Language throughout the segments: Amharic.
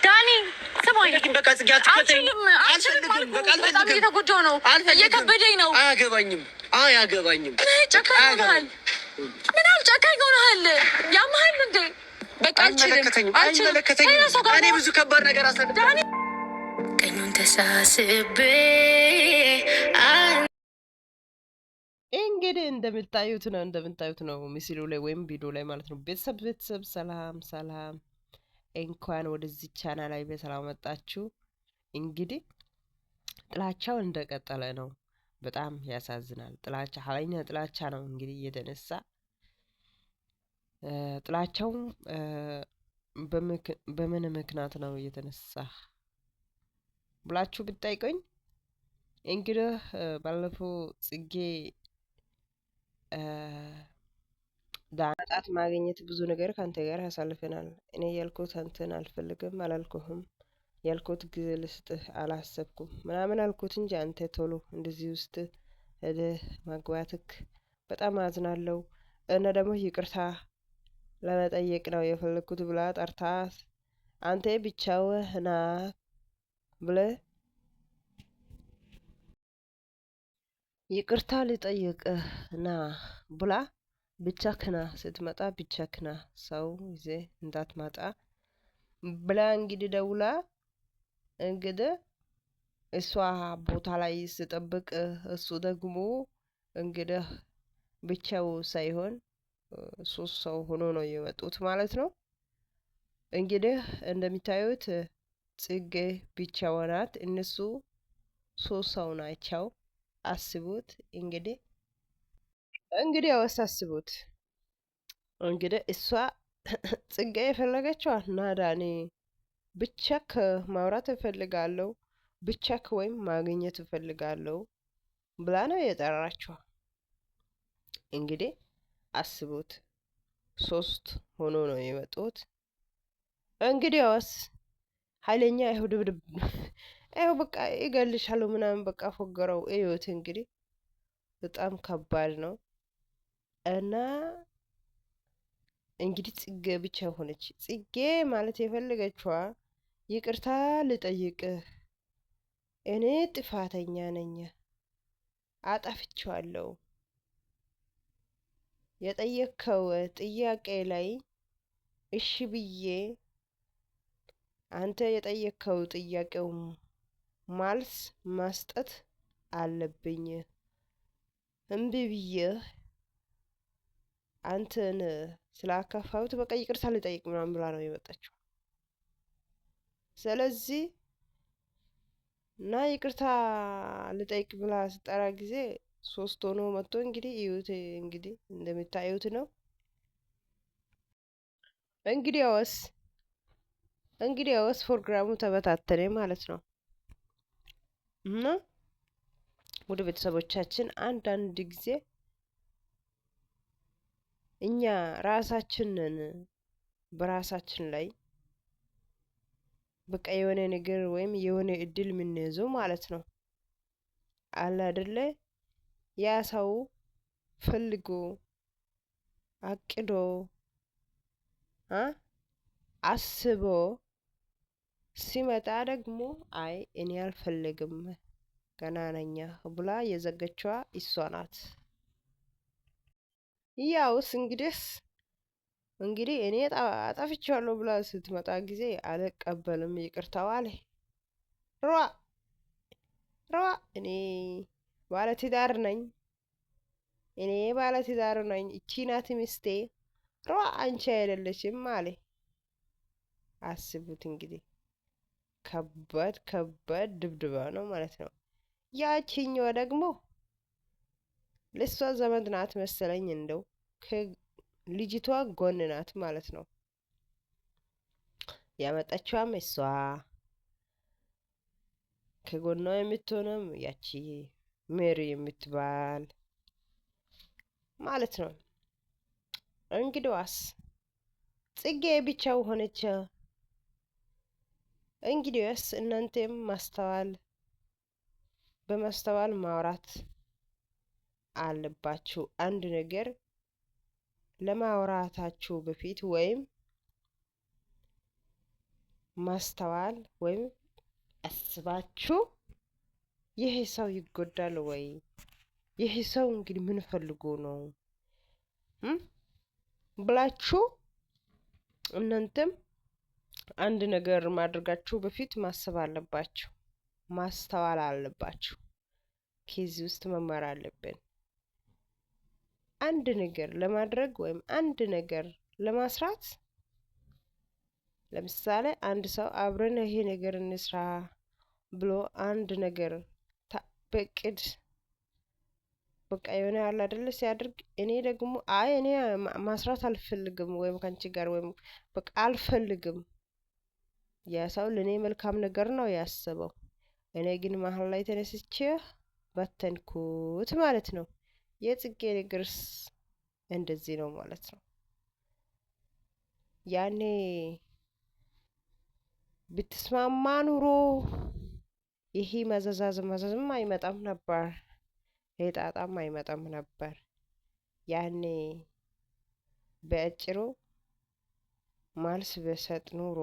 ዳኒ ሰማይ በቃ ጽጋት በጣም እየተጎዳሁ ነው። እየከበደኝ ነው። አያገባኝም። ምን ጨካኝ ሆነሃል? ያመሃል እንዴ? በቃ አልችልም። እኔ ብዙ ከባድ ነገር ዳኒ ቀኙን ተሳስቤ እንግዲህ እንደምታዩት ነው ምስሉ ላይ ወይም ቪዲዮ ላይ ማለት ነው። ቤተሰብ ሰላም እንኳን ወደዚህ ቻናል ላይ በሰላም መጣችሁ። እንግዲህ ጥላቻው እንደቀጠለ ነው። በጣም ያሳዝናል። ኃይለኛ ጥላቻ ነው እንግዲህ የተነሳ ጥላቻው በምን ምክንያት ነው የተነሳ ብላችሁ ብትጠይቁኝ እንግዲህ ባለፈው ጽጌ ዳጣት ማግኘት ብዙ ነገር ካንተ ጋር ያሳልፈናል። እኔ ያልኩት አንተን አልፈልግም አላልኩህም። ያልኩት ጊዜ ልስጥህ አላሰብኩም ምናምን አልኩት እንጂ አንተ ቶሎ እንደዚህ ውስጥ ማግባትክ በጣም አዝናለሁ እና ደግሞ ይቅርታ ለመጠየቅ ነው የፈለኩት ብላ ጠርታት አንተ ብቻውህና ብለህ ይቅርታ ልጠይቅህ ና ብላ ብቻክና ስትመጣ ብቻክና ሰው ይዘህ እንዳትመጣ ብላ እንግዲህ ደውላ እንግዲህ እሷ ቦታ ላይ ስጠብቅ እሱ ደግሞ እንግዲህ ብቻው ሳይሆን ሶስት ሰው ሆኖ ነው የመጡት ማለት ነው። እንግዲህ እንደሚታዩት ጽጌ ብቻዋ ናት፣ እነሱ ሶስት ሰው ናቸው። አስቡት እንግዲህ አስቡት እንግዲህ እሷ ጽጌ የፈለገችው ናዳኔ ብቻክ ማውራት እፈልጋለሁ ብቻክ ወይም ማግኘት እፈልጋለሁ ብላ ነው የጠራችው። እንግዲህ አስቡት ሶስት ሆኖ ነው የመጡት። እንግዲያውስ ኃይለኛ ድብድብ በቃ ይገልሻሉ ምናምን በቃ ፎገረው እዩት። እንግዲህ በጣም ከባድ ነው እና እንግዲህ ጽጌ ብቻ ሆነች። ጽጌ ማለት የፈለገችዋ ይቅርታ ልጠይቅህ፣ እኔ ጥፋተኛ ነኝ፣ አጠፍቼዋለሁ። የጠየቅከው ጥያቄ ላይ እሺ ብዬ አንተ የጠየቅከው ጥያቄው ማልስ መስጠት አለብኝ። እምቢ ብዬህ አንተን ስላከፋሁት በቃ ይቅርታ ልጠይቅ ምናምን ብላ ነው የመጣችው። ስለዚህ እና ይቅርታ ልጠይቅ ብላ ስጠራ ጊዜ ሶስት ሆኖ መጥቶ እንግዲህ እዩት። እንግዲህ እንደምታዩት ነው። እንግዲያውስ ፕሮግራሙ ተበታተነ ማለት ነው። እና ወደ ቤተሰቦቻችን አንዳንድ ጊዜ እኛ ራሳችንን በራሳችን ላይ በቃ የሆነ ነገር ወይም የሆነ እድል የምንይዘው ማለት ነው አለ አይደለ? ያ ሰው ፈልጎ አቅዶ አስቦ ሲመጣ ደግሞ አይ እኔ አልፈልግም ገና ነኝ ብላ የዘገችዋ እሷ ናት። ያውስ እንግዲህ እኔ አጠፍቼዋለሁ ብላ ስትመጣ ጊዜ አልቀበልም ይቅርታው አለ። ሯ እኔ ባለትዳር ነኝ፣ እቺ ናት ሚስቴ፣ ሯ አንቺ አይደለችም አለ። አስቡት እንግዲህ ከባድ ድብድባ ነው ማለት ነው። ያቺኛዋ ደግሞ ለሷ ዘመድ ናት መሰለኝ፣ እንደው ከልጅቷ ጎን ናት ማለት ነው። ያመጣችዋም እሷ ከጎኗ የምትሆነም ያቺ ሜሪ የምትባል ማለት ነው። እንግዲዋስ ጽጌ ብቻው ሆነች። እንግዲያስ እናንተም በማስተዋል ማውራት አለባችሁ። አንድ ነገር ለማውራታችሁ በፊት ወይም ማስተዋል ወይም አስባችሁ ይሄ ሰው ይጎዳል ወይ? ይሄ ሰው እንግዲህ ምን ፈልጎ ነው ብላችሁ እናንተም አንድ ነገር ማድረጋችሁ በፊት ማሰብ አለባችሁ፣ ማስተዋል አለባችሁ። ከዚህ ውስጥ መማር አለብን። አንድ ነገር ለማድረግ ወይም አንድ ነገር ለማስራት ለምሳሌ አንድ ሰው አብረን ይሄ ነገር እንስራ ብሎ አንድ ነገር በቅድ በቃ የሆነ ያለ አይደለ ሲያደርግ እኔ ደግሞ እኔ ማስራት አልፈልግም ወይም ካንቺ ጋር ወይም በቃ አልፈልግም። ያ ሰው ለኔ መልካም ነገር ነው ያሰበው፣ እኔ ግን መሀል ላይ ተነስቼ በተንኩት ማለት ነው። የጽጌ ነገርስ እንደዚህ ነው ማለት ነው። ያኔ ብትስማማ ኑሮ ይሄ መዘዝም አይመጣም ነበር፣ ጣጣም አይመጣም ነበር። ያኔ በአጭሩ ማልስ በሰጥ ኑሮ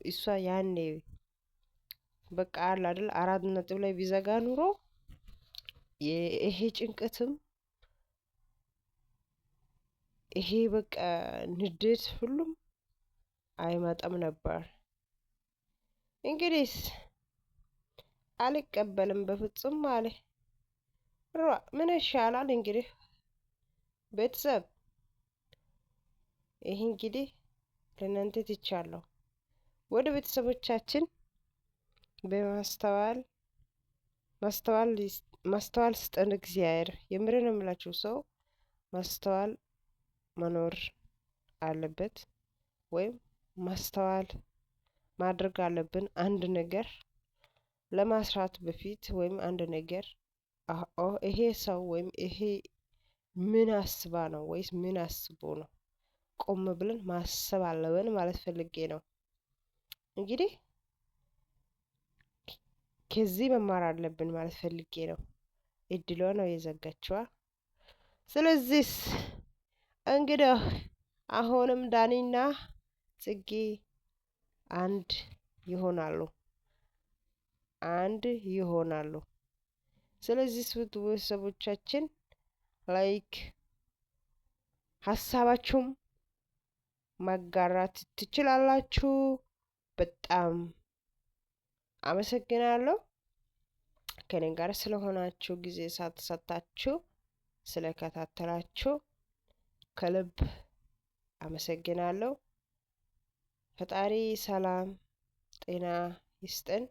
እሷ ያኔ በቃ አለ አይደል 4 ላይ ቢዘጋ ኑሮ ይሄ ጭንቀትም ይሄ በቃ ንዴት ሁሉም አይመጣም ነበር። እንግዲህ አልቀበልም በፍጹም አለ። ምን ይሻላል እንግዲህ ቤተሰብ፣ ይሄ እንግዲህ ለእናንተ ትቻለሁ። ወደ ቤተሰቦቻችን ማስተዋል ስጠን እግዚአብሔር። የምርን የምላችሁ ሰው ማስተዋል መኖር አለበት ወይም ማስተዋል ማድረግ አለብን። አንድ ነገር ለማስራት በፊት ወይም አንድ ነገር ይሄ ሰው ወይም ይሄ ምን አስባ ነው ወይስ ምን አስቦ ነው፣ ቆም ብለን ማሰብ አለብን ማለት ፈልጌ ነው። እንግዲህ ከዚህ መማር አለብን ማለት ፈልጌ ነው። እድሏ ነው የዘጋችዋ። ስለዚህ እንግዲህ አሁንም ዳኒና ጽጌ አንድ ይሆናሉ። ስለዚህ ቤተሰቦቻችን ላይክ ሀሳባችሁም ማጋራት ትችላላችሁ። በጣም አመሰግናለሁ ከኔ ጋር ስለሆናችሁ፣ ጊዜ ሳትሰጣችሁ ስለከታተላችሁ ከልብ አመሰግናለሁ። ፈጣሪ ሰላም ጤና ይስጠን፣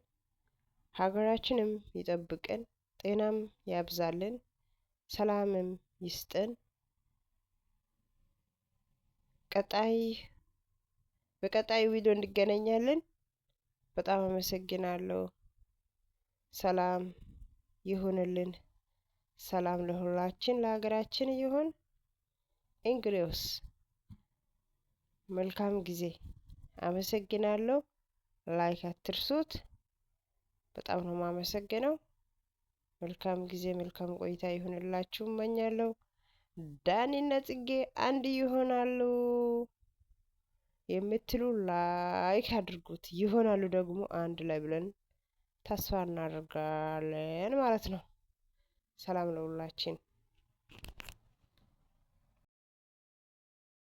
ሀገራችንም ይጠብቀን፣ ጤናም ያብዛልን፣ ሰላምም ይስጠን። በቀጣይ ቪዲዮ እንገናኛለን። በጣም አመሰግናለሁ። ሰላም ይሁንልን። ሰላም ለሁላችን ለሀገራችን ይሁን። እንግዲያውስ መልካም ጊዜ። አመሰግናለሁ። ላይክ አትርሱት። በጣም ነው የማመሰግነው። መልካም ጊዜ መልካም ቆይታ ይሁንላችሁ እመኛለሁ። ዳኒና ጽጌ አንድ ይሆናሉ የምትሉ ላይክ አድርጉት። ይሆናሉ ደግሞ አንድ ላይ ብለን ተስፋ እናደርጋለን ማለት ነው። ሰላም ለሁላችን።